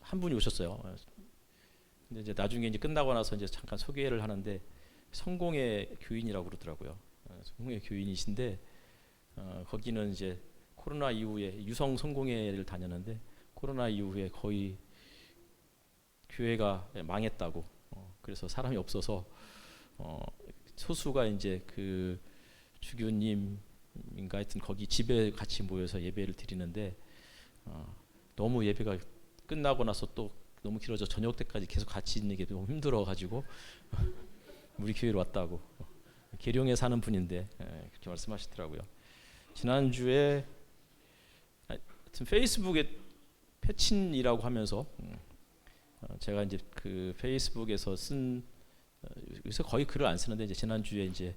한 분이 오셨어요. 근데 이제 나중에 이제 끝나고 나서 이제 잠깐 소개를 하는데 성공의 교인이라고 그러더라고요. 성공의 교인이신데 거기는 이제 코로나 이후에 유성 성공회를 다녔는데 코로나 이후에 거의 교회가 망했다고. 그래서 사람이 없어서 소수가 이제 그 주교님인가 하여튼 거기 집에 같이 모여서 예배를 드리는데 너무 예배가 끝나고 나서 또 너무 길어져 저녁 때까지 계속 같이 있는 게 너무 힘들어가지고 우리 교회로 왔다고. 계룡에 사는 분인데 그렇게 말씀하시더라고요. 지난주에 하여튼 페이스북에 패친이라고 하면서 제가 이제 그 페이스북에서 쓴 요새 거의 글을 안 쓰는데 이제 지난주에 이제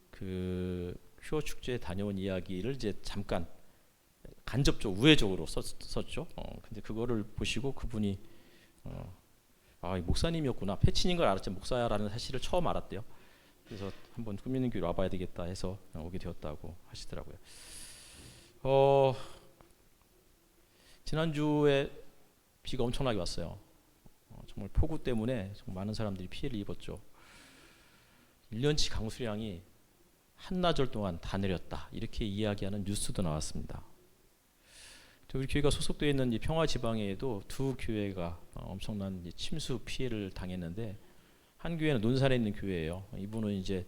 그 큐어 축제에 다녀온 이야기를 이제 잠깐 간접적으로 우회적으로 썼죠. 근데 그거를 보시고 그분이 목사님이었구나. 패친인 걸 알았지만 목사라는 사실을 처음 알았대요. 그래서 한번 꿈있는 교회로 와봐야 되겠다 해서 오게 되었다고 하시더라고요. 지난주에 비가 엄청나게 왔어요. 정말 폭우 때문에 정말 많은 사람들이 피해를 입었죠. 1년치 강수량이 한나절 동안 다 내렸다 이렇게 이야기하는 뉴스도 나왔습니다. 우리 교회가 소속되어 있는 이 평화지방에도 두 교회가 엄청난 침수 피해를 당했는데 한 교회는 논산에 있는 교회예요. 이분은 이제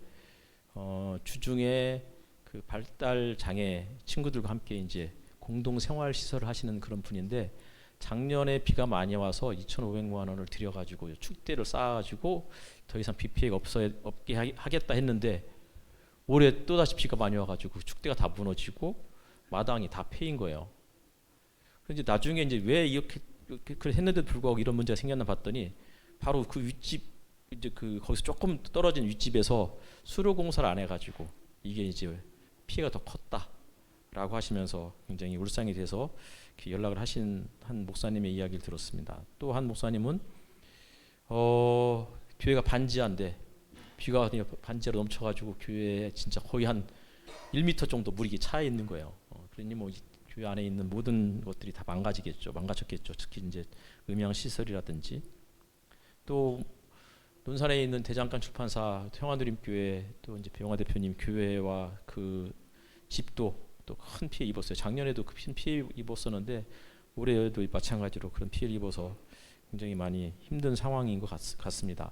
주중에 그 발달 장애 친구들과 함께 이제 공동 생활 시설을 하시는 그런 분인데 작년에 비가 많이 와서 2,500만 원을 들여가지고 축대를 쌓아가지고 더 이상 비 피해가 없게 하겠다 했는데 올해 또 다시 비가 많이 와가지고 축대가 다 무너지고 마당이 다 패인 거예요. 그래서 나중에 이제 왜 이렇게 했는데도 불구하고 이런 문제가 생겼나 봤더니 바로 그 윗집 이제 그 거기서 조금 떨어진 윗집에서 수로 공사를 안 해가지고 이게 이제 피해가 더 컸다라고 하시면서 굉장히 울상이 돼서 연락을 하신 한 목사님의 이야기를 들었습니다. 또 한 목사님은 교회가 반지하인데 비가 반지하로 넘쳐가지고 교회에 진짜 거의 한 1m 정도 물이 차 있는 거예요. 그러니 뭐 교회 안에 있는 모든 것들이 다 망가졌겠죠. 특히 이제 음향 시설이라든지 또 논산에 있는 대장간 출판사 평화누림교회 또 이제 배용화 대표님 교회와 그 집도 또 큰 피해 입었어요. 작년에도 큰 피해 입었었는데 올해에도 마찬가지로 그런 피해를 입어서 굉장히 많이 힘든 상황인 것 같습니다.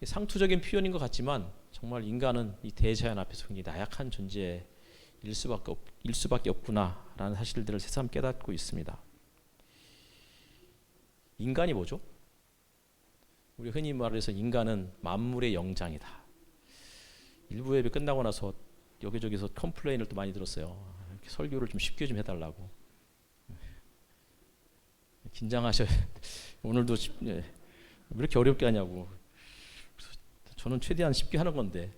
상투적인 표현인 것 같지만 정말 인간은 이 대자연 앞에서 굉장히 나약한 존재일 수밖에 없구나라는 사실들을 새삼 깨닫고 있습니다. 인간이 뭐죠? 우리 흔히 말해서 인간은 만물의 영장이다. 일부 예배 끝나고 나서 여기저기서 컴플레인을 또 많이 들었어요. 설교를 좀 쉽게 좀 해달라고. 긴장하셔야 오늘도 왜 이렇게 어렵게 하냐고. 저는 최대한 쉽게 하는 건데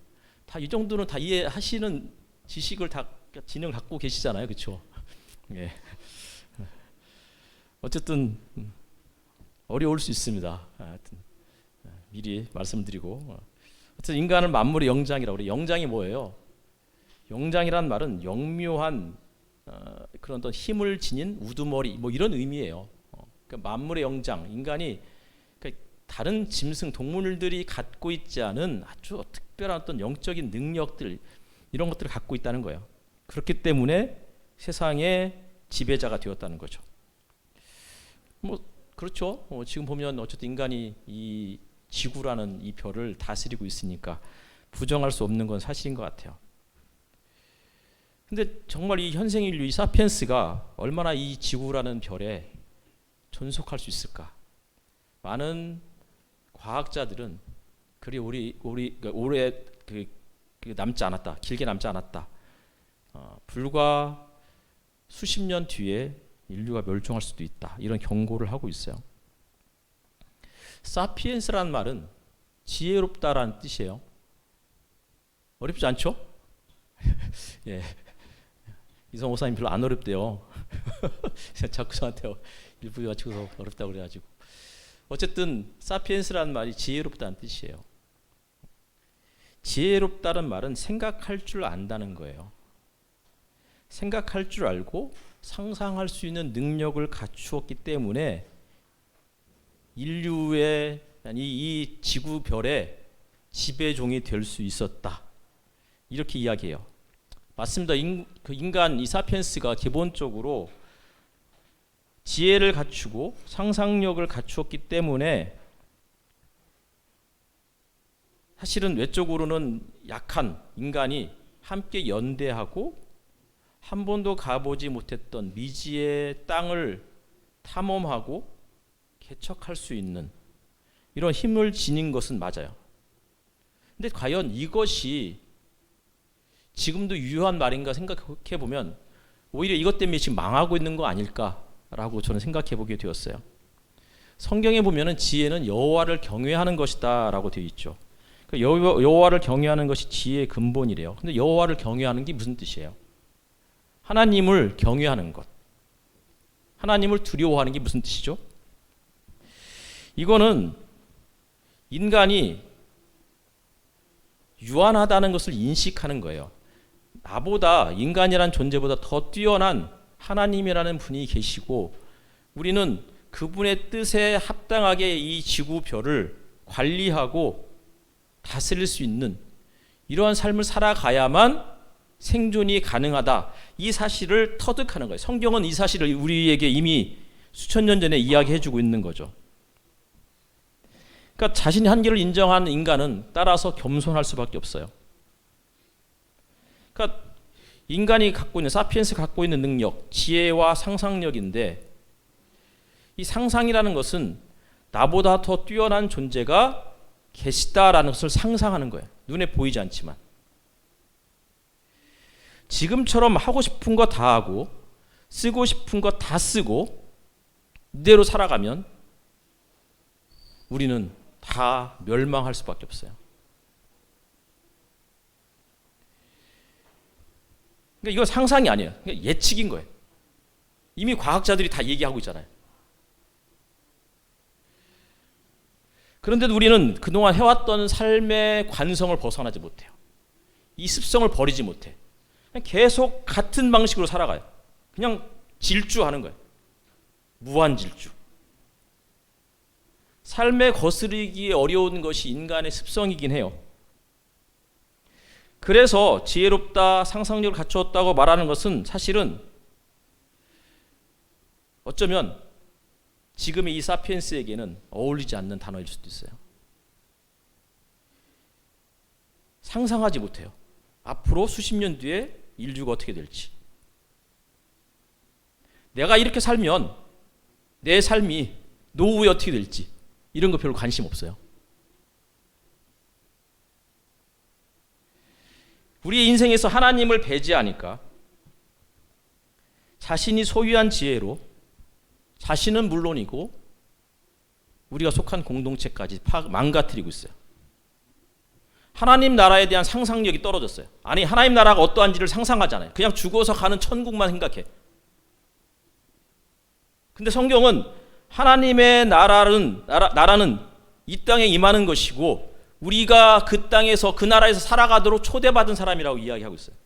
다 이 정도는 다 이해하시는 지식을 다 지능을 갖고 계시잖아요, 그렇죠? 예. 어쨌든 어려울 수 있습니다. 하여튼 미리 말씀드리고 어쨌든 인간은 만물의 영장이라고 그래요. 영장이 뭐예요? 영장이란 말은 영묘한 그런 어떤 힘을 지닌 우두머리 뭐 이런 의미예요. 그러니까 만물의 영장, 인간이 그러니까 다른 짐승 동물들이 갖고 있지 않은 아주 특별한 어떤 영적인 능력들 이런 것들을 갖고 있다는 거예요. 그렇기 때문에 세상의 지배자가 되었다는 거죠. 뭐 그렇죠. 지금 보면 어쨌든 인간이 이 지구라는 이 별을 다스리고 있으니까 부정할 수 없는 건 사실인 것 같아요. 근데 정말 이 현생 인류 이 사피엔스가 얼마나 이 지구라는 별에 존속할 수 있을까? 많은 과학자들은 그리 오래 남지 않았다, 길게 남지 않았다. 불과 수십 년 뒤에 인류가 멸종할 수도 있다. 이런 경고를 하고 있어요. 사피엔스라는 말은 지혜롭다라는 뜻이에요. 어렵지 않죠? 예. 이성 목사님 별로 안 어렵대요. 자꾸 저한테 일부 가지고서 어렵다고 그래가지고. 어쨌든 사피엔스라는 말이 지혜롭다는 뜻이에요. 지혜롭다는 말은 생각할 줄 안다는 거예요. 생각할 줄 알고 상상할 수 있는 능력을 갖추었기 때문에 인류의 이 지구별의 지배종이 될 수 있었다. 이렇게 이야기해요. 맞습니다. 그 인간 이 사피엔스가 기본적으로 지혜를 갖추고 상상력을 갖추었기 때문에 사실은 외적으로는 약한 인간이 함께 연대하고 한 번도 가보지 못했던 미지의 땅을 탐험하고 개척할 수 있는 이런 힘을 지닌 것은 맞아요. 근데 과연 이것이 지금도 유효한 말인가 생각해 보면 오히려 이것 때문에 지금 망하고 있는 거 아닐까라고 저는 생각해 보게 되었어요. 성경에 보면은 지혜는 여호와를 경외하는 것이다라고 되어 있죠. 여호와를 경외하는 것이 지혜의 근본이래요. 근데 여호와를 경외하는 게 무슨 뜻이에요? 하나님을 경외하는 것. 하나님을 두려워하는 게 무슨 뜻이죠? 이거는 인간이 유한하다는 것을 인식하는 거예요. 나보다 인간이란 존재보다 더 뛰어난 하나님이라는 분이 계시고 우리는 그분의 뜻에 합당하게 이 지구별을 관리하고 다스릴 수 있는 이러한 삶을 살아가야만 생존이 가능하다. 이 사실을 터득하는 거예요. 성경은 이 사실을 우리에게 이미 수천 년 전에 이야기해주고 있는 거죠. 그러니까 자신의 한계를 인정한 인간은 따라서 겸손할 수밖에 없어요. 그러니까 인간이 갖고 있는 사피엔스가 갖고 있는 능력, 지혜와 상상력인데 이 상상이라는 것은 나보다 더 뛰어난 존재가 계시다라는 것을 상상하는 거예요. 눈에 보이지 않지만. 지금처럼 하고 싶은 거 다 하고 쓰고 싶은 거 다 쓰고 이대로 살아가면 우리는 다 멸망할 수밖에 없어요. 그러니까 이건 상상이 아니에요. 예측인 거예요. 이미 과학자들이 다 얘기하고 있잖아요. 그런데도 우리는 그동안 해왔던 삶의 관성을 벗어나지 못해요. 이 습성을 버리지 못해. 그냥 계속 같은 방식으로 살아가요. 그냥 질주하는 거예요. 무한 질주. 삶에 거스르기 어려운 것이 인간의 습성이긴 해요. 그래서 지혜롭다, 상상력을 갖추었다고 말하는 것은 사실은 어쩌면 지금의 이 사피엔스에게는 어울리지 않는 단어일 수도 있어요. 상상하지 못해요. 앞으로 수십 년 뒤에 인류가 어떻게 될지. 내가 이렇게 살면 내 삶이 노후에 어떻게 될지 이런 거 별로 관심 없어요. 우리의 인생에서 하나님을 배제하니까 자신이 소유한 지혜로 자신은 물론이고 우리가 속한 공동체까지 망가뜨리고 있어요. 하나님 나라에 대한 상상력이 떨어졌어요. 아니 하나님 나라가 어떠한지를 상상하잖아요. 그냥 죽어서 가는 천국만 생각해. 근데 성경은 하나님의 나라는 이 땅에 임하는 것이고 우리가 그 땅에서 그 나라에서 살아가도록 초대받은 사람이라고 이야기하고 있어요.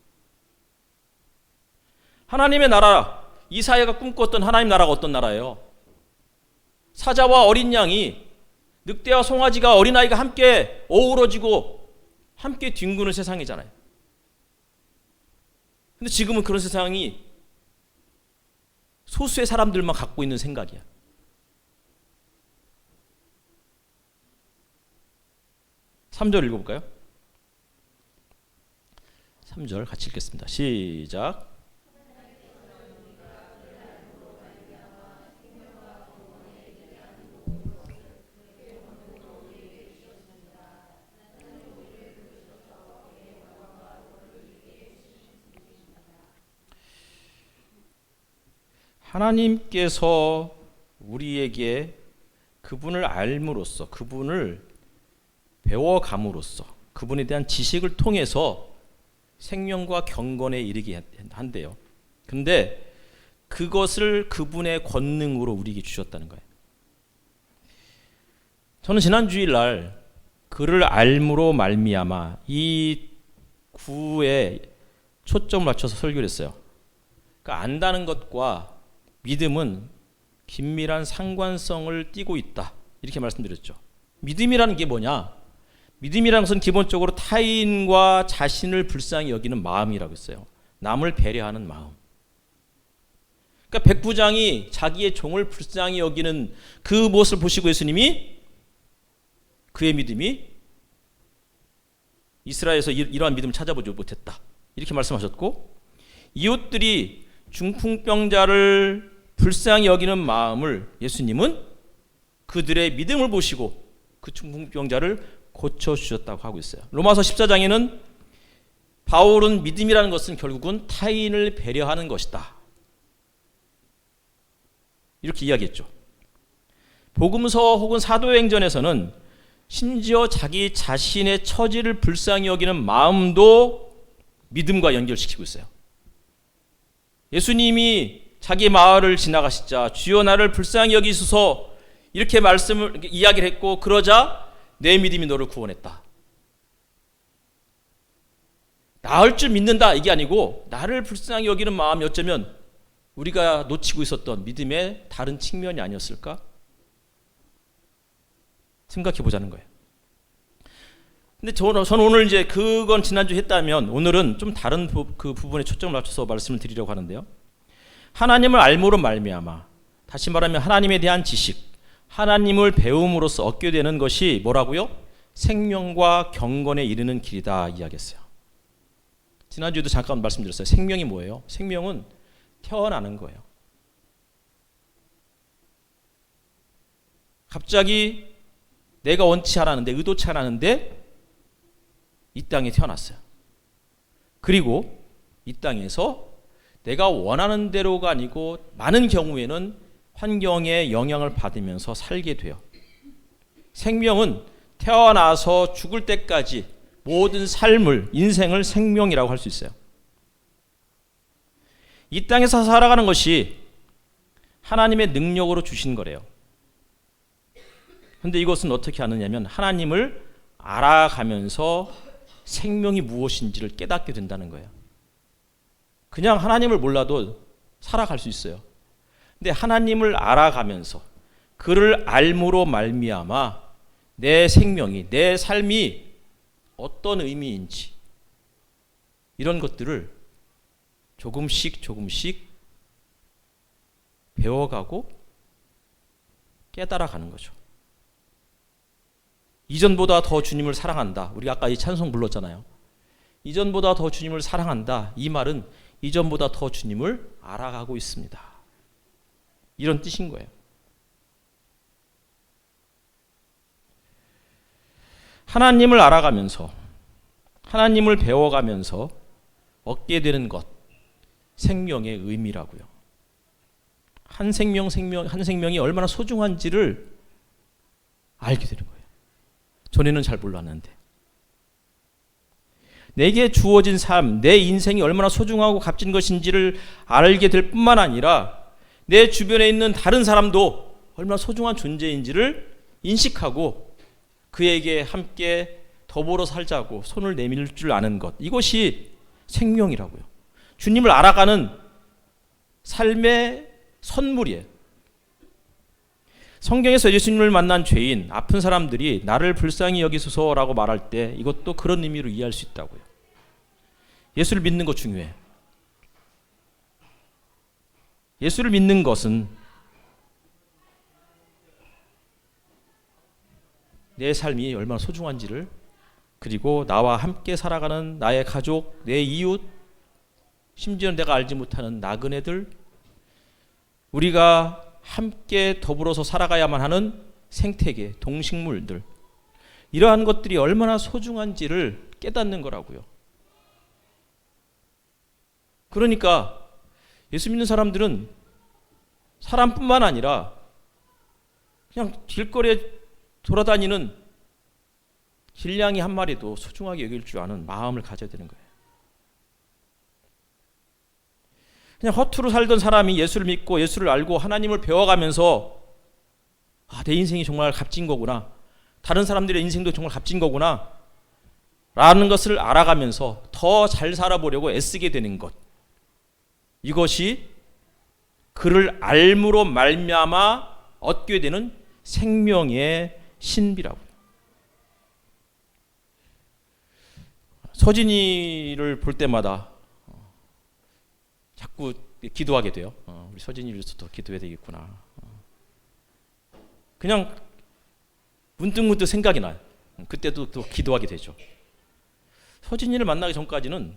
하나님의 나라, 이사야가 꿈꿨던 하나님 나라가 어떤 나라예요? 사자와 어린 양이 늑대와 송아지가 어린아이가 함께 어우러지고 함께 뒹구는 세상이잖아요. 근데 지금은 그런 세상이 소수의 사람들만 갖고 있는 생각이야. 삼 절 읽어볼까요? 3절 같이 읽겠습니다. 시작. 하나님께서 우리에게 그분을 알므로써 그분을 배워감으로써 그분에 대한 지식을 통해서 생명과 경건에 이르게 한대요. 근데 그것을 그분의 권능으로 우리에게 주셨다는 거예요. 저는 지난 주일날 그를 알므로 말미암아 이 구에 초점을 맞춰서 설교를 했어요. 그러니까 안다는 것과 믿음은 긴밀한 상관성을 띠고 있다. 이렇게 말씀드렸죠. 믿음이라는 게 뭐냐? 믿음이라는 것은 기본적으로 타인과 자신을 불쌍히 여기는 마음이라고 했어요. 남을 배려하는 마음. 그러니까 백부장이 자기의 종을 불쌍히 여기는 그 모습을 보시고 예수님이 그의 믿음이 이스라엘에서 이러한 믿음을 찾아보지 못했다. 이렇게 말씀하셨고, 이웃들이 중풍병자를 불쌍히 여기는 마음을 예수님은 그들의 믿음을 보시고 그 중풍병자를 고쳐주셨다고 하고 있어요. 로마서 14장에는 바울은 믿음이라는 것은 결국은 타인을 배려하는 것이다, 이렇게 이야기했죠. 복음서 혹은 사도행전에서는 심지어 자기 자신의 처지를 불쌍히 여기는 마음도 믿음과 연결시키고 있어요. 예수님이 자기 마을을 지나가시자 주여 나를 불쌍히 여기소서 이렇게 이야기를 했고, 그러자 내 믿음이 너를 구원했다. 나을 줄 믿는다 이게 아니고 나를 불쌍히 여기는 마음이 어쩌면 우리가 놓치고 있었던 믿음의 다른 측면이 아니었을까 생각해 보자는 거예요. 근데 저는 오늘 이제 그건 지난주 했다면 오늘은 좀 다른 그 부분에 초점을 맞춰서 말씀을 드리려고 하는데요. 하나님을 알므로 말미암아, 다시 말하면 하나님에 대한 지식, 하나님을 배움으로써 얻게 되는 것이 뭐라고요? 생명과 경건에 이르는 길이다 이야기했어요. 지난주에도 잠깐 말씀드렸어요. 생명이 뭐예요? 생명은 태어나는 거예요. 갑자기 내가 원치 않았는데, 의도치 않았는데 이 땅에 태어났어요. 그리고 이 땅에서 내가 원하는 대로가 아니고 많은 경우에는 환경의 영향을 받으면서 살게 돼요. 생명은 태어나서 죽을 때까지 모든 삶을, 인생을 생명이라고 할 수 있어요. 이 땅에서 살아가는 것이 하나님의 능력으로 주신 거래요. 그런데 이것은 어떻게 하느냐면 하나님을 알아가면서 생명이 무엇인지를 깨닫게 된다는 거예요. 그냥 하나님을 몰라도 살아갈 수 있어요. 근데 하나님을 알아가면서 그를 알므로 말미암아 내 생명이, 내 삶이 어떤 의미인지 이런 것들을 조금씩 배워가고 깨달아가는 거죠. 이전보다 더 주님을 사랑한다. 우리가 아까 이 찬송 불렀잖아요. 이전보다 더 주님을 사랑한다. 이 말은 이전보다 더 주님을 알아가고 있습니다. 이런 뜻인 거예요. 하나님을 알아가면서, 하나님을 배워가면서 얻게 되는 것, 생명의 의미라고요. 한 생명이 얼마나 소중한지를 알게 되는 거예요. 전에는 잘 몰랐는데. 내게 주어진 삶, 내 인생이 얼마나 소중하고 값진 것인지를 알게 될 뿐만 아니라 내 주변에 있는 다른 사람도 얼마나 소중한 존재인지를 인식하고 그에게 함께 더불어 살자고 손을 내밀 줄 아는 것, 이것이 생명이라고요. 주님을 알아가는 삶의 선물이에요. 성경에서 예수님을 만난 죄인, 아픈 사람들이 나를 불쌍히 여기소서라고 말할 때 이것도 그런 의미로 이해할 수 있다고요. 예수를 믿는 거 중요해. 예수를 믿는 것은 내 삶이 얼마나 소중한지를, 그리고 나와 함께 살아가는 나의 가족, 내 이웃, 심지어 내가 알지 못하는 나그네들, 우리가 함께 더불어서 살아가야만 하는 생태계, 동식물들, 이러한 것들이 얼마나 소중한지를 깨닫는 거라고요. 그러니까 예수 믿는 사람들은 사람뿐만 아니라 그냥 길거리에 돌아다니는 길냥이 한 마리도 소중하게 여길 줄 아는 마음을 가져야 되는 거예요. 그냥 허투루 살던 사람이 예수를 믿고 예수를 알고 하나님을 배워가면서 내 인생이 정말 값진 거구나, 다른 사람들의 인생도 정말 값진 거구나 라는 것을 알아가면서 더 잘 살아보려고 애쓰게 되는 것, 이것이 그를 알므로 말미암아 얻게 되는 생명의 신비라고요. 서진이를 볼 때마다 자꾸 기도하게 돼요. 우리 서진이를 위해서도 기도해야 되겠구나. 그냥 문득문득 생각이 나요. 그때도 또 기도하게 되죠. 서진이를 만나기 전까지는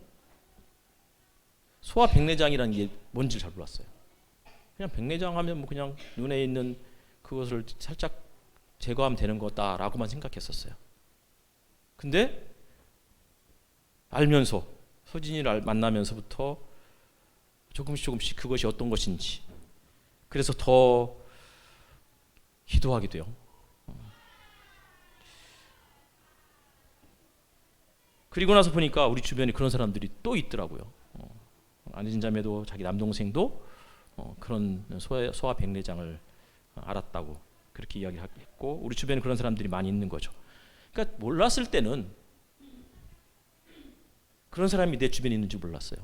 소아백내장이라는 게 뭔지 잘 몰랐어요. 그냥 백내장 하면 뭐 그냥 눈에 있는 그것을 살짝 제거하면 되는 거다라고만 생각했었어요. 근데 알면서, 서진이를 만나면서부터 조금씩 그것이 어떤 것인지, 그래서 더 기도하게 돼요. 그리고 나서 보니까 우리 주변에 그런 사람들이 또 있더라고요. 안혜진 자매도 자기 남동생도 그런 소아백내장을 알았다고 그렇게 이야기했고, 우리 주변에 그런 사람들이 많이 있는 거죠. 그러니까 몰랐을 때는 그런 사람이 내 주변에 있는지 몰랐어요.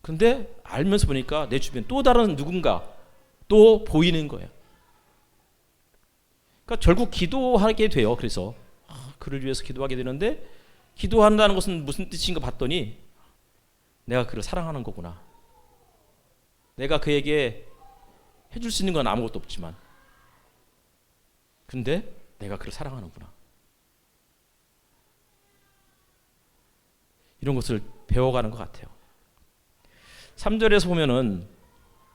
그런데 알면서 보니까 내 주변 또 다른 누군가 또 보이는 거예요. 그러니까 결국 기도하게 돼요. 그래서 그를 위해서 기도하게 되는데, 기도한다는 것은 무슨 뜻인가 봤더니 내가 그를 사랑하는 거구나. 내가 그에게 해줄 수 있는 건 아무것도 없지만 근데 내가 그를 사랑하는구나. 이런 것을 배워가는 것 같아요. 3절에서 보면은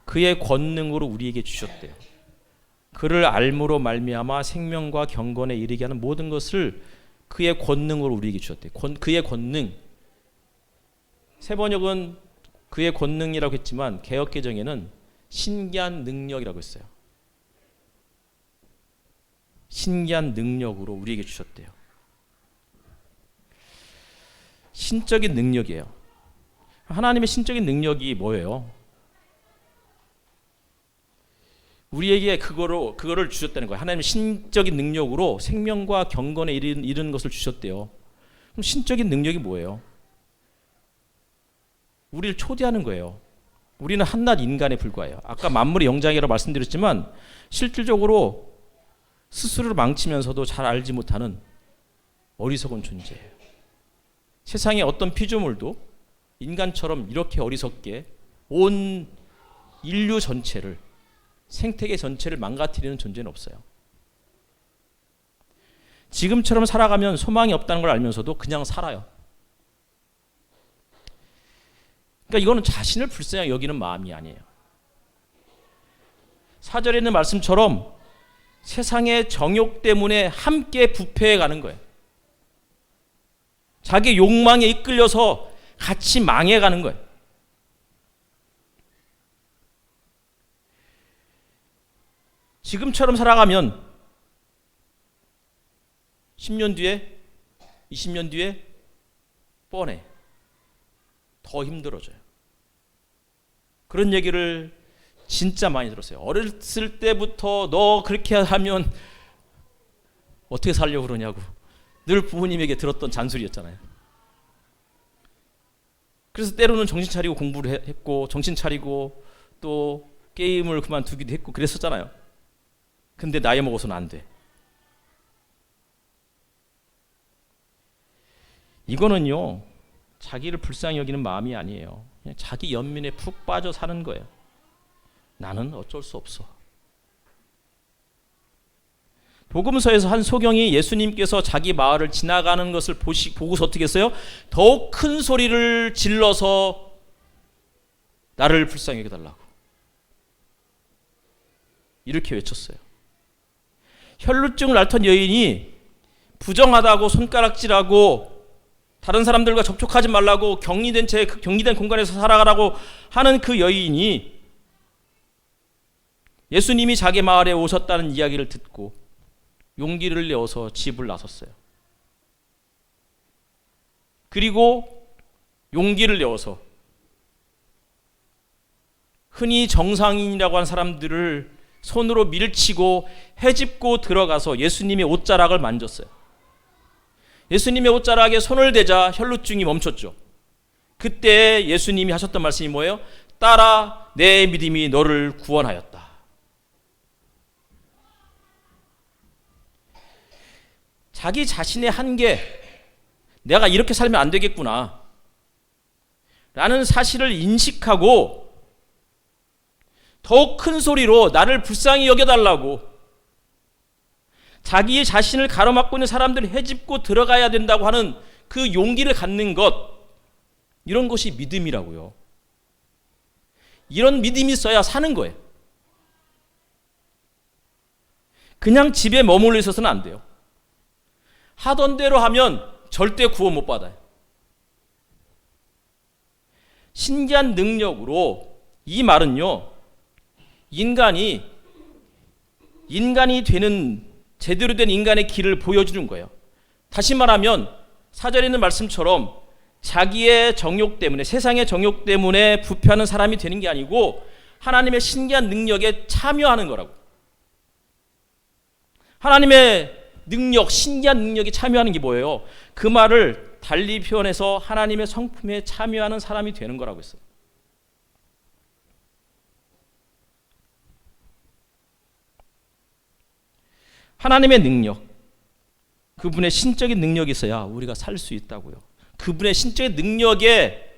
그의 권능으로 우리에게 주셨대요. 그를 알므로 말미암아 생명과 경건에 이르게 하는 모든 것을 그의 권능으로 우리에게 주셨대요. 그의 권능. 새 번역은 그의 권능이라고 했지만 개역개정에는 신기한 능력이라고 했어요. 신기한 능력으로 우리에게 주셨대요. 신적인 능력이에요. 하나님의 신적인 능력이 뭐예요? 우리에게 그거를 주셨다는 거예요. 하나님의 신적인 능력으로 생명과 경건에 이르는 것을 주셨대요. 그럼 신적인 능력이 뭐예요? 우리를 초대하는 거예요. 우리는 한낱 인간에 불과해요. 아까 만물의 영장이라고 말씀드렸지만 실질적으로 스스로를 망치면서도 잘 알지 못하는 어리석은 존재예요. 세상의 어떤 피조물도 인간처럼 이렇게 어리석게 온 인류 전체를, 생태계 전체를 망가뜨리는 존재는 없어요. 지금처럼 살아가면 소망이 없다는 걸 알면서도 그냥 살아요. 그러니까 이거는 자신을 불쌍히 여기는 마음이 아니에요. 4절에 있는 말씀처럼 세상의 정욕 때문에 함께 부패해 가는 거예요. 자기 욕망에 이끌려서 같이 망해가는 거예요. 지금처럼 살아가면 10년 뒤에, 20년 뒤에 뻔해. 더 힘들어져요. 그런 얘기를 진짜 많이 들었어요. 어렸을 때부터 너 그렇게 하면 어떻게 살려고 그러냐고 늘 부모님에게 들었던 잔소리였잖아요. 그래서 때로는 정신 차리고 공부를 했고, 정신 차리고 또 게임을 그만두기도 했고 그랬었잖아요. 근데 나이 먹어서는 안 돼. 이거는요, 자기를 불쌍히 여기는 마음이 아니에요. 그냥 자기 연민에 푹 빠져 사는 거예요. 나는 어쩔 수 없어. 복음서에서 한 소경이 예수님께서 자기 마을을 지나가는 것을 보고서 어떻게 했어요? 더욱 큰 소리를 질러서 나를 불쌍히 여겨달라고 이렇게 외쳤어요. 혈루증을 앓던 여인이 부정하다고 손가락질하고 다른 사람들과 접촉하지 말라고 격리된 공간에서 살아가라고 하는 그 여인이 예수님이 자기 마을에 오셨다는 이야기를 듣고 용기를 내어서 집을 나섰어요. 그리고 용기를 내어서 흔히 정상인이라고 하는 사람들을 손으로 밀치고 헤집고 들어가서 예수님의 옷자락을 만졌어요. 예수님의 옷자락에 손을 대자 혈루증이 멈췄죠. 그때 예수님이 하셨던 말씀이 뭐예요? 딸아, 내 믿음이 너를 구원하였다. 자기 자신의 한계, 내가 이렇게 살면 안 되겠구나 라는 사실을 인식하고 더욱 큰 소리로 나를 불쌍히 여겨달라고 자기 자신을 가로막고 있는 사람들을 헤집고 들어가야 된다고 하는 그 용기를 갖는 것, 이런 것이 믿음이라고요. 이런 믿음이 있어야 사는 거예요. 그냥 집에 머물러 있어서는 안 돼요. 하던 대로 하면 절대 구원 못 받아요. 신기한 능력으로, 이 말은요, 인간이 되는, 제대로 된 인간의 길을 보여주는 거예요. 다시 말하면 사절에 있는 말씀처럼 자기의 정욕 때문에, 세상의 정욕 때문에 부패하는 사람이 되는 게 아니고 하나님의 신기한 능력에 참여하는 거라고. 하나님의 능력, 신기한 능력에 참여하는 게 뭐예요? 그 말을 달리 표현해서 하나님의 성품에 참여하는 사람이 되는 거라고 했어요. 하나님의 능력, 그분의 신적인 능력이 있어야 우리가 살 수 있다고요. 그분의 신적인 능력에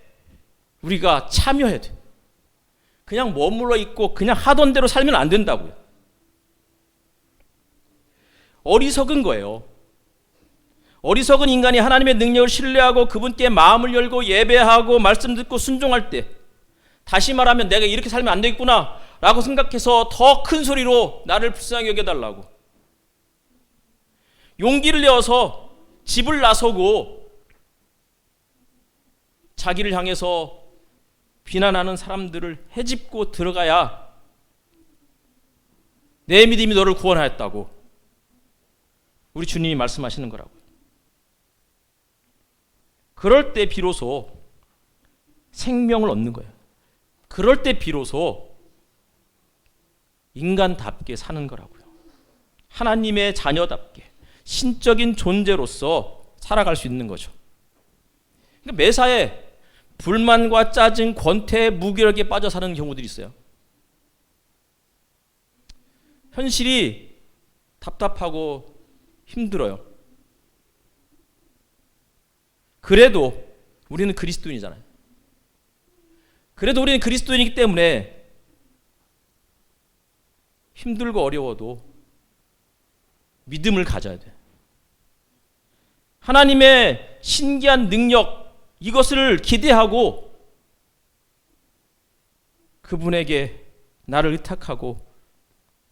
우리가 참여해야 돼요. 그냥 머물러 있고 그냥 하던 대로 살면 안 된다고요. 어리석은 거예요. 어리석은 인간이 하나님의 능력을 신뢰하고 그분께 마음을 열고 예배하고 말씀 듣고 순종할 때, 다시 말하면 내가 이렇게 살면 안 되겠구나 라고 생각해서 더 큰 소리로 나를 불쌍히 여겨달라고 용기를 내어서 집을 나서고 자기를 향해서 비난하는 사람들을 헤집고 들어가야 내 믿음이 너를 구원하였다고 우리 주님이 말씀하시는 거라고요. 그럴 때 비로소 생명을 얻는 거예요. 그럴 때 비로소 인간답게 사는 거라고요. 하나님의 자녀답게 신적인 존재로서 살아갈 수 있는 거죠. 그러니까 매사에 불만과 짜증, 권태, 무기력에 빠져 사는 경우들이 있어요. 현실이 답답하고 힘들어요. 그래도 우리는 그리스도인이잖아요. 그래도 우리는 그리스도인이기 때문에 힘들고 어려워도 믿음을 가져야 돼요. 하나님의 신기한 능력, 이것을 기대하고 그분에게 나를 의탁하고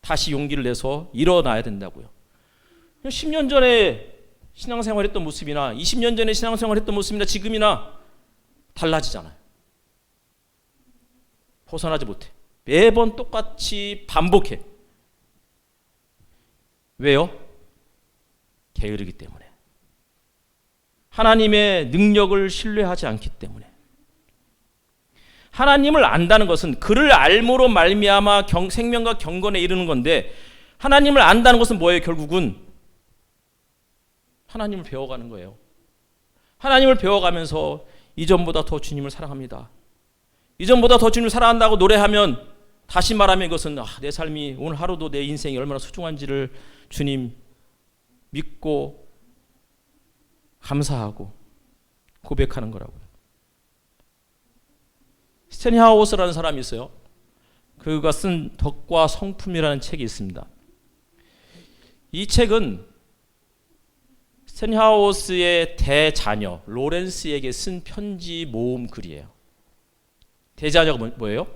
다시 용기를 내서 일어나야 된다고요. 10년 전에 신앙생활 했던 모습이나 20년 전에 신앙생활 했던 모습이나 지금이나 달라지잖아요. 벗어나지 못해. 매번 똑같이 반복해. 왜요? 게으르기 때문에. 하나님의 능력을 신뢰하지 않기 때문에. 하나님을 안다는 것은 그를 알므로 말미암아 생명과 경건에 이르는 건데, 하나님을 안다는 것은 뭐예요? 결국은 하나님을 배워가는 거예요. 하나님을 배워가면서 이전보다 더 주님을 사랑합니다. 이전보다 더 주님을 사랑한다고 노래하면, 다시 말하면 이것은 내 삶이, 오늘 하루도 내 인생이 얼마나 소중한지를 주님 믿고 감사하고 고백하는 거라고요. 스탠하우스라는 사람이 있어요. 그가 쓴 덕과 성품이라는 책이 있습니다. 이 책은 스탠하우스의 대자녀 로렌스에게 쓴 편지 모음 글이에요. 대자녀가 뭐예요?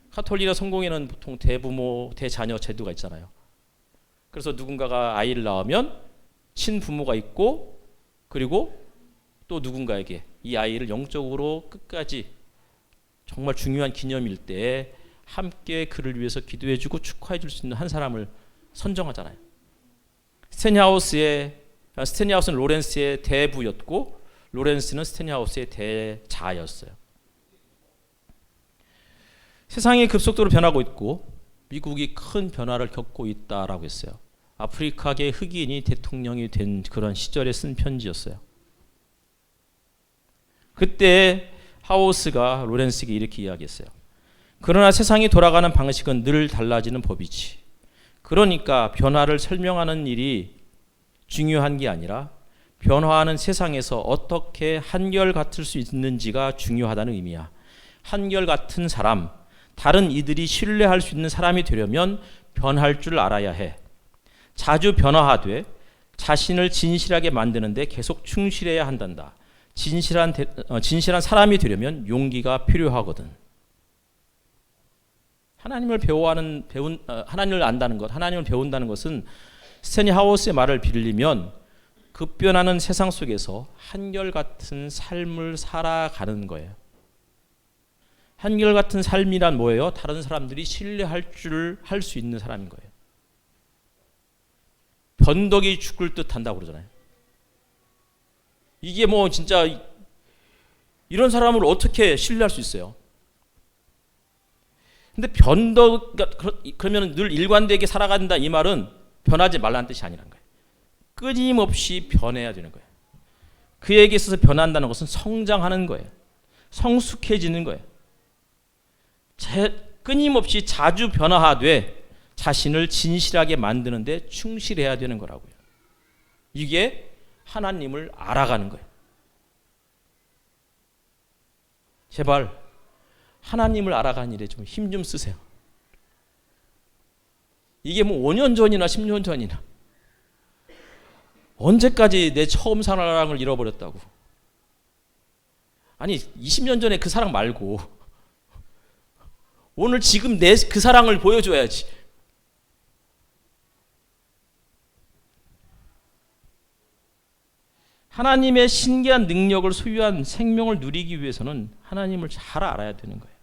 카톨릭이나 성공회는 보통 대부모, 대자녀 제도가 있잖아요. 그래서 누군가가 아이를 낳으면 친부모가 있고, 그리고 또 누군가에게 이 아이를 영적으로 끝까지 정말 중요한 기념일 때에 함께 그를 위해서 기도해주고 축하해줄 수 있는 한 사람을 선정하잖아요. 스탠하우스는 로렌스의 대부였고, 로렌스는 스탠하우스의 대자였어요. 세상이 급속도로 변하고 있고 미국이 큰 변화를 겪고 있다라고 했어요. 아프리카계 흑인이 대통령이 된 그런 시절에 쓴 편지였어요. 그때 하우스가 로렌스에게 이렇게 이야기했어요. 그러나 세상이 돌아가는 방식은 늘 달라지는 법이지. 그러니까 변화를 설명하는 일이 중요한 게 아니라 변화하는 세상에서 어떻게 한결같을 수 있는지가 중요하다는 의미야. 한결같은 사람, 다른 이들이 신뢰할 수 있는 사람이 되려면 변할 줄 알아야 해. 자주 변화하되 자신을 진실하게 만드는데 계속 충실해야 한단다. 진실한 사람이 되려면 용기가 필요하거든. 하나님을 안다는 것, 하나님을 배운다는 것은 스탠리 하워스의 말을 빌리면 급변하는 세상 속에서 한결같은 삶을 살아가는 거예요. 한결같은 삶이란 뭐예요? 다른 사람들이 신뢰할 줄 할 수 있는 사람인 거예요. 변덕이 죽을 듯 한다고 그러잖아요. 이게 뭐 진짜 이런 사람을 어떻게 신뢰할 수 있어요? 근데 그러면 늘 일관되게 살아간다 이 말은 변하지 말라는 뜻이 아니란 거예요. 끊임없이 변해야 되는 거예요. 그에게 있어서 변한다는 것은 성장하는 거예요. 성숙해지는 거예요. 끊임없이 자주 변화하되 자신을 진실하게 만드는 데 충실해야 되는 거라고요. 이게 하나님을 알아가는 거예요. 제발 하나님을 알아가는 일에 좀 힘 좀 쓰세요. 이게 뭐 5년 전이나 10년 전이나 언제까지 내 처음 사랑을 잃어버렸다고. 아니 20년 전에 그 사랑 말고 오늘 지금 내 그 사랑을 보여줘야지. 하나님의 신기한 능력을 소유한 생명을 누리기 위해서는 하나님을 잘 알아야 되는 거예요.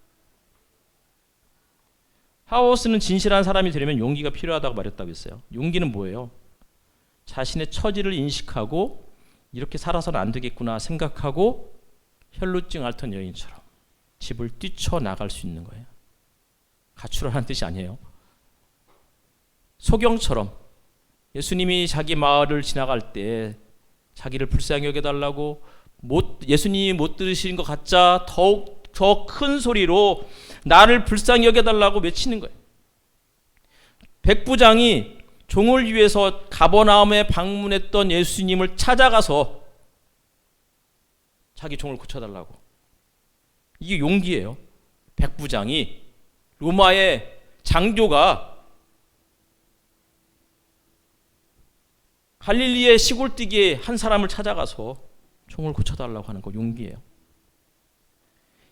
하워스는 진실한 사람이 되려면 용기가 필요하다고 말했다고 했어요. 용기는 뭐예요? 자신의 처지를 인식하고 이렇게 살아서는 안 되겠구나 생각하고 혈루증 앓던 여인처럼 집을 뛰쳐나갈 수 있는 거예요. 가출하라는 뜻이 아니에요. 소경처럼 예수님이 자기 마을을 지나갈 때 자기를 불쌍히 여겨달라고 예수님이 못 들으시는 것 같자 더욱 더 큰 소리로 나를 불쌍히 여겨달라고 외치는 거예요. 백부장이 종을 위해서 가버나움에 방문했던 예수님을 찾아가서 자기 종을 고쳐달라고. 이게 용기예요. 백부장이 로마의 장교가 갈릴리의 시골뜨기에 한 사람을 찾아가서 종을 고쳐달라고 하는 거 용기예요.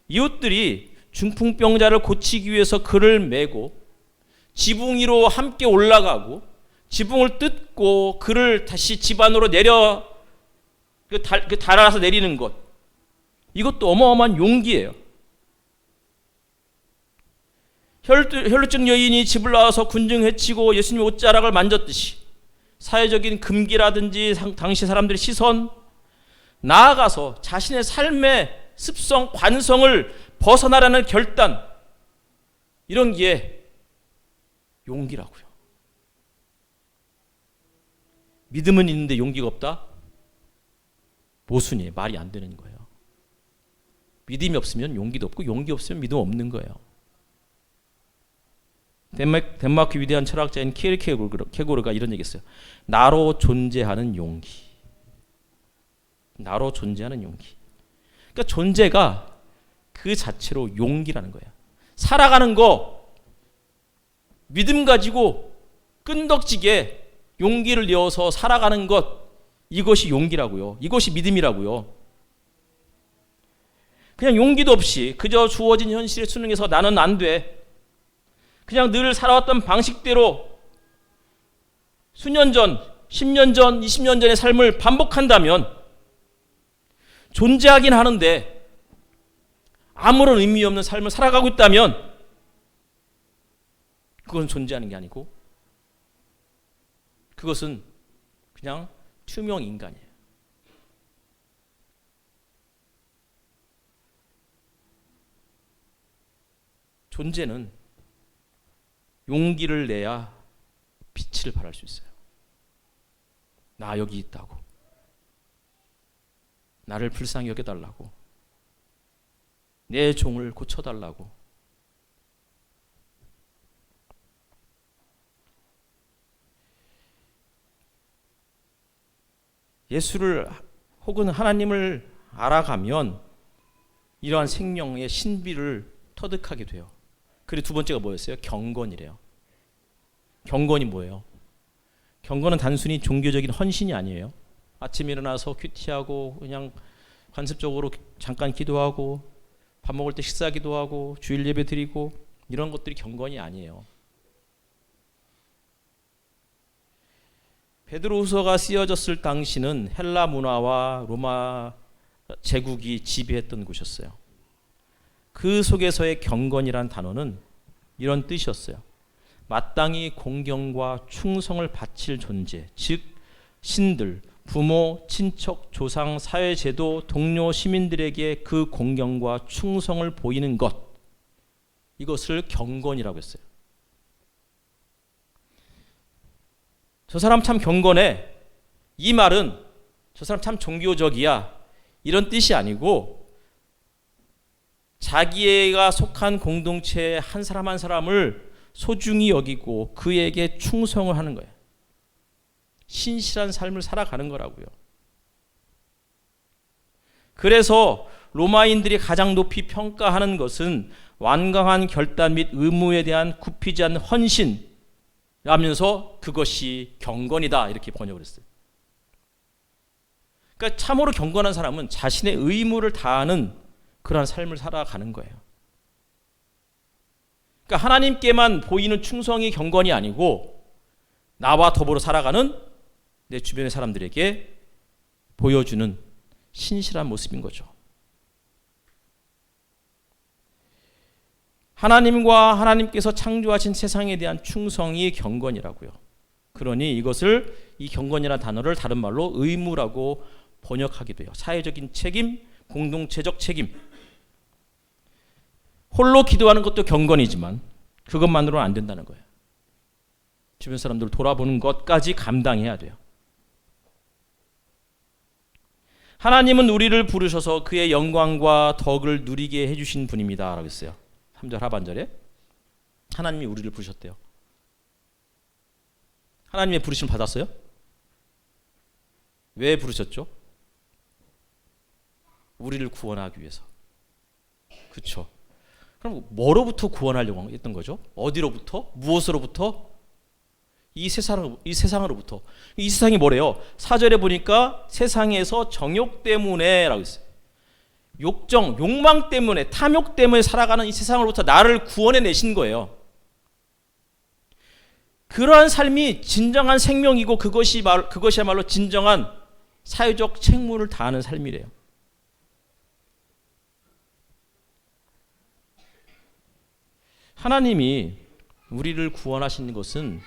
이웃들이 중풍병자를 고치기 위해서 그를 메고 지붕 위로 함께 올라가고 지붕을 뜯고 그를 다시 집 안으로 달아서 내리는 것, 이것도 어마어마한 용기예요. 혈루증 여인이 집을 나와서 군중해치고 예수님 옷자락을 만졌듯이 사회적인 금기라든지 당시 사람들의 시선, 나아가서 자신의 삶의 습성, 관성을 벗어나라는 결단, 이런 게 용기라고요. 믿음은 있는데 용기가 없다? 모순이에요. 말이 안 되는 거예요. 믿음이 없으면 용기도 없고 용기 없으면 믿음 없는 거예요. 덴마크 위대한 철학자인 케고르가 이런 얘기했어요. 나로 존재하는 용기. 나로 존재하는 용기. 그러니까 존재가 그 자체로 용기라는 거예요. 살아가는 거 믿음 가지고 끈덕지게 용기를 내어서 살아가는 것, 이것이 용기라고요. 이것이 믿음이라고요. 그냥 용기도 없이 그저 주어진 현실에 순응해서 나는 안 돼, 그냥 늘 살아왔던 방식대로 수년 전, 10년 전, 20년 전의 삶을 반복한다면 존재하긴 하는데 아무런 의미 없는 삶을 살아가고 있다면 그건 존재하는 게 아니고 그것은 그냥 투명 인간이에요. 존재는 용기를 내야 빛을 발할 수 있어요. 나 여기 있다고, 나를 불쌍히 여겨달라고, 내 종을 고쳐달라고. 예수를 혹은 하나님을 알아가면 이러한 생명의 신비를 터득하게 돼요. 그리고 두 번째가 뭐였어요? 경건이래요. 경건이 뭐예요? 경건은 단순히 종교적인 헌신이 아니에요. 아침에 일어나서 큐티하고 그냥 관습적으로 잠깐 기도하고 밥 먹을 때 식사 기도하고 주일 예배 드리고 이런 것들이 경건이 아니에요. 베드로후서가 쓰여졌을 당시는 헬라 문화와 로마 제국이 지배했던 곳이었어요. 그 속에서의 경건이란 단어는 이런 뜻이었어요. 마땅히 공경과 충성을 바칠 존재, 즉 신들, 부모, 친척, 조상, 사회제도, 동료, 시민들에게 그 공경과 충성을 보이는 것, 이것을 경건이라고 했어요. 저 사람 참 경건해, 이 말은 저 사람 참 종교적이야, 이런 뜻이 아니고 자기가 속한 공동체의 한 사람 한 사람을 소중히 여기고 그에게 충성을 하는 거예요. 신실한 삶을 살아가는 거라고요. 그래서 로마인들이 가장 높이 평가하는 것은 완강한 결단 및 의무에 대한 굽히지 않는 헌신라면서 그것이 경건이다 이렇게 번역을 했어요. 그러니까 참으로 경건한 사람은 자신의 의무를 다하는 그러한 삶을 살아가는 거예요. 그러니까 하나님께만 보이는 충성이 경건이 아니고 나와 더불어 살아가는 내 주변의 사람들에게 보여주는 신실한 모습인 거죠. 하나님과 하나님께서 창조하신 세상에 대한 충성이 경건이라고요. 그러니 이것을 이 경건이라는 단어를 다른 말로 의무라고 번역하기도 해요. 사회적인 책임, 공동체적 책임. 홀로 기도하는 것도 경건이지만 그것만으로는 안 된다는 거예요. 주변 사람들을 돌아보는 것까지 감당해야 돼요. 하나님은 우리를 부르셔서 그의 영광과 덕을 누리게 해주신 분입니다 라고 했어요. 3절 하반절에 하나님이 우리를 부르셨대요. 하나님의 부르심을 받았어요? 왜 부르셨죠? 우리를 구원하기 위해서. 그렇죠. 그럼 뭐로부터 구원하려고 했던 거죠? 어디로부터? 무엇으로부터? 이 세상으로부터. 이 세상이 뭐래요? 4절에 보니까 세상에서 정욕 때문에 라고 했어요. 욕정, 욕망 때문에, 탐욕 때문에 살아가는 이 세상으로부터 나를 구원해 내신 거예요. 그러한 삶이 진정한 생명이고 그것이야말로 진정한 사회적 책무를 다하는 삶이래요. 하나님이 우리를 구원하신 것은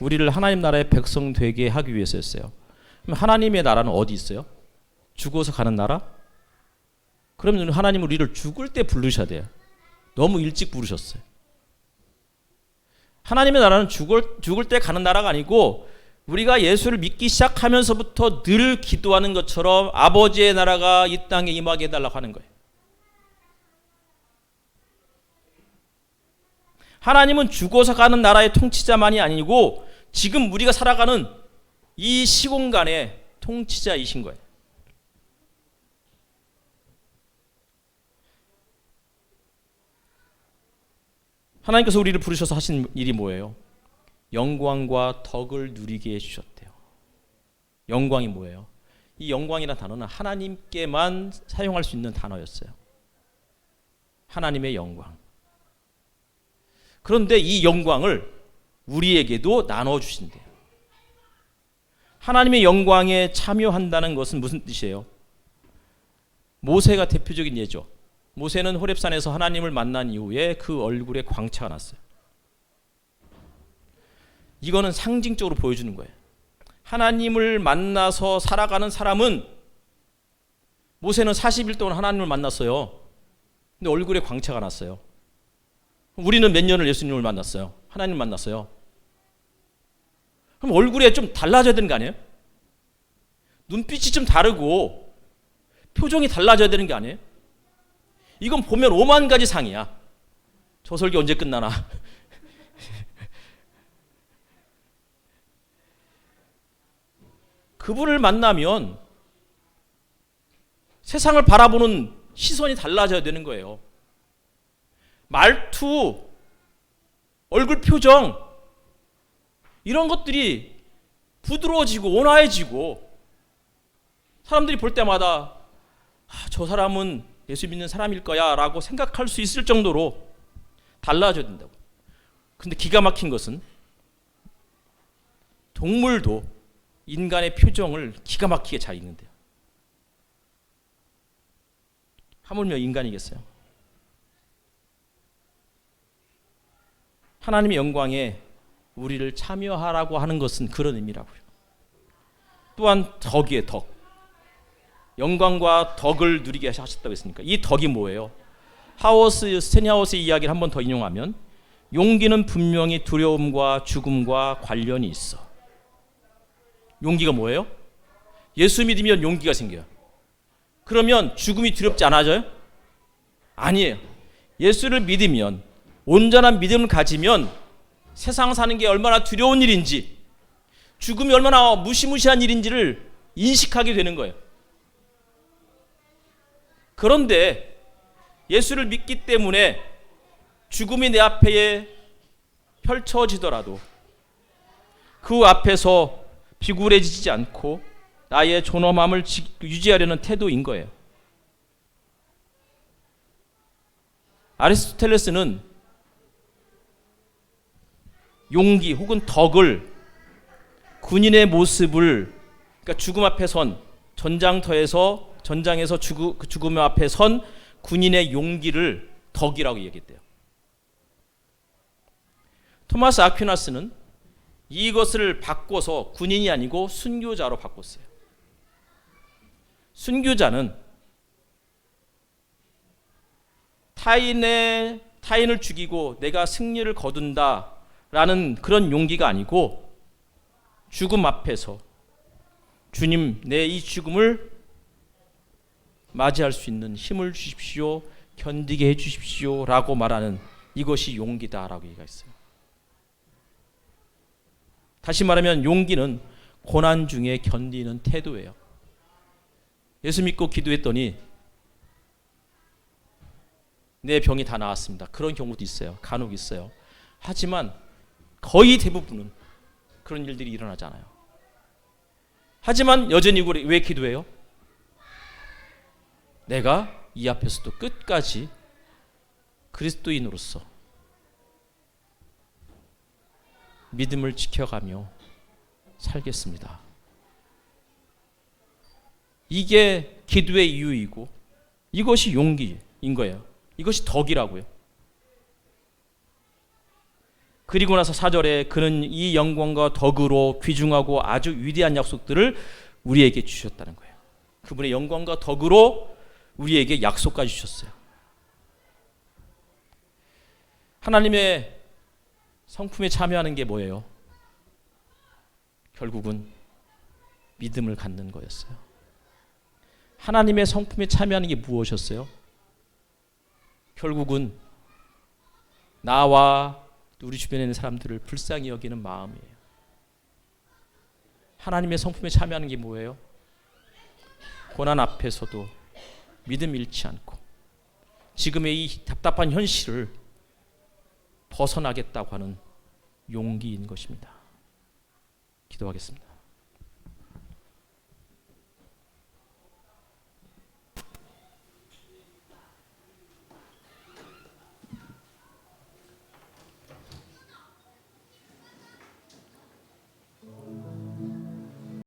우리를 하나님 나라의 백성 되게 하기 위해서였어요. 그럼 하나님의 나라는 어디 있어요? 죽어서 가는 나라? 그러면 하나님은 우리를 죽을 때 부르셔야 돼요. 너무 일찍 부르셨어요. 하나님의 나라는 죽을 때 가는 나라가 아니고 우리가 예수를 믿기 시작하면서부터 늘 기도하는 것처럼 아버지의 나라가 이 땅에 임하게 해달라고 하는 거예요. 하나님은 죽어서 가는 나라의 통치자만이 아니고 지금 우리가 살아가는 이 시공간의 통치자이신 거예요. 하나님께서 우리를 부르셔서 하신 일이 뭐예요? 영광과 덕을 누리게 해주셨대요. 영광이 뭐예요? 이 영광이라는 단어는 하나님께만 사용할 수 있는 단어였어요. 하나님의 영광. 그런데 이 영광을 우리에게도 나눠주신대요. 하나님의 영광에 참여한다는 것은 무슨 뜻이에요? 모세가 대표적인 예죠. 모세는 호렙산에서 하나님을 만난 이후에 그 얼굴에 광채가 났어요. 이거는 상징적으로 보여주는 거예요. 하나님을 만나서 살아가는 사람은 모세는 40일 동안 하나님을 만났어요. 근데 얼굴에 광채가 났어요. 우리는 몇 년을 예수님을 만났어요. 하나님을 만났어요. 그럼 얼굴에 좀 달라져야 되는 거 아니에요? 눈빛이 좀 다르고 표정이 달라져야 되는 게 아니에요? 이건 보면 5만 가지 상이야. 저 설교 언제 끝나나? 그분을 만나면 세상을 바라보는 시선이 달라져야 되는 거예요. 말투, 얼굴 표정, 이런 것들이 부드러워지고 온화해지고 사람들이 볼 때마다 저 사람은 예수 믿는 사람일 거야 라고 생각할 수 있을 정도로 달라져야 된다고. 근데 기가 막힌 것은 동물도 인간의 표정을 기가 막히게 잘 읽는데요. 하물며 인간이겠어요. 하나님의 영광에 우리를 참여하라고 하는 것은 그런 의미라고요. 또한 덕이에요. 덕. 영광과 덕을 누리게 하셨다고 했으니까 이 덕이 뭐예요? 스테니하우스의 이야기를 한 번 더 인용하면 용기는 분명히 두려움과 죽음과 관련이 있어. 용기가 뭐예요? 예수 믿으면 용기가 생겨요. 그러면 죽음이 두렵지 않아져요? 아니에요. 예수를 믿으면, 온전한 믿음을 가지면 세상 사는 게 얼마나 두려운 일인지, 죽음이 얼마나 무시무시한 일인지를 인식하게 되는 거예요. 그런데 예수를 믿기 때문에 죽음이 내 앞에 펼쳐지더라도 그 앞에서 비굴해지지 않고 나의 존엄함을 유지하려는 태도인 거예요. 아리스토텔레스는 용기 혹은 덕을 군인의 모습을, 그러니까 죽음 앞에 선 전장에서 죽음 앞에 선 군인의 용기를 덕이라고 얘기했대요. 토마스 아퀴나스는 이것을 바꿔서 군인이 아니고 순교자로 바꿨어요. 순교자는 타인을 죽이고 내가 승리를 거둔다라는 그런 용기가 아니고 죽음 앞에서 주님, 내 이 죽음을 맞이할 수 있는 힘을 주십시오, 견디게 해주십시오 라고 말하는 이것이 용기다라고 얘기가 있어요. 다시 말하면 용기는 고난 중에 견디는 태도예요. 예수 믿고 기도했더니 내 병이 다 나았습니다. 그런 경우도 있어요. 간혹 있어요. 하지만 거의 대부분은 그런 일들이 일어나지 않아요. 하지만 여전히 왜 기도해요? 내가 이 앞에서도 끝까지 그리스도인으로서 믿음을 지켜가며 살겠습니다. 이게 기도의 이유이고 이것이 용기인 거예요. 이것이 덕이라고요. 그리고 나서 4절에 그는 이 영광과 덕으로 귀중하고 아주 위대한 약속들을 우리에게 주셨다는 거예요. 그분의 영광과 덕으로 우리에게 약속까지 주셨어요. 하나님의 성품에 참여하는 게 뭐예요? 결국은 믿음을 갖는 거였어요. 하나님의 성품에 참여하는 게 무엇이었어요? 결국은 나와 우리 주변에 있는 사람들을 불쌍히 여기는 마음이에요. 하나님의 성품에 참여하는 게 뭐예요? 고난 앞에서도 믿음 잃지 않고 지금의 이 답답한 현실을 벗어나겠다고 하는 용기인 것입니다. 기도하겠습니다.